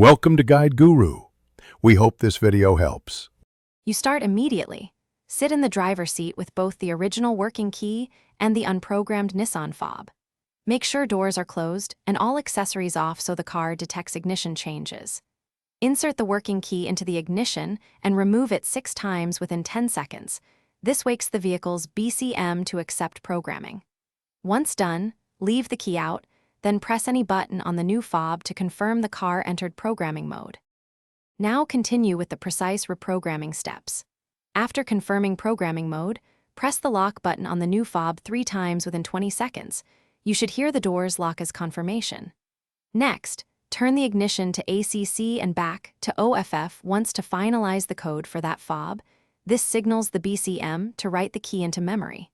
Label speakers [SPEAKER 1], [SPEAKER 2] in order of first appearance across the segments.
[SPEAKER 1] Welcome to Guide Guru. We hope this video helps.
[SPEAKER 2] You start immediately. Sit in the driver's seat with both the original working key and the unprogrammed Nissan fob. Make sure doors are closed and all accessories off so the car detects ignition changes. Insert the working key into the ignition and remove it 6 times within 10 seconds. This wakes the vehicle's BCM to accept programming. Once done, leave the key out, then press any button on the new fob to confirm the car entered programming mode. Now continue with the precise reprogramming steps. After confirming programming mode, press the lock button on the new fob 3 times within 20 seconds. You should hear the doors lock as confirmation. Next, turn the ignition to ACC and back to OFF once to finalize the code for that fob. This signals the BCM to write the key into memory.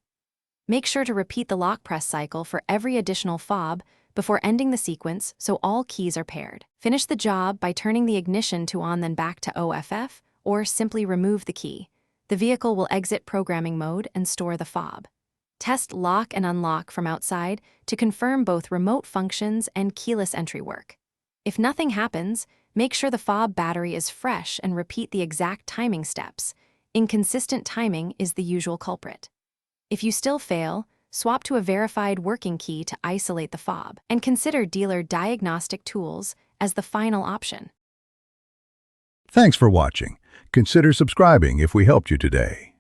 [SPEAKER 2] Make sure to repeat the lock press cycle for every additional fob before ending the sequence so all keys are paired. Finish the job by turning the ignition to on then back to OFF, or simply remove the key. The vehicle will exit programming mode and store the fob. Test lock and unlock from outside to confirm both remote functions and keyless entry work. If nothing happens, make sure the fob battery is fresh and repeat the exact timing steps. Inconsistent timing is the usual culprit. If you still fail, swap to a verified working key to isolate the fob, and consider dealer diagnostic tools as the final option.
[SPEAKER 1] Thanks for watching. Consider subscribing if we helped you today.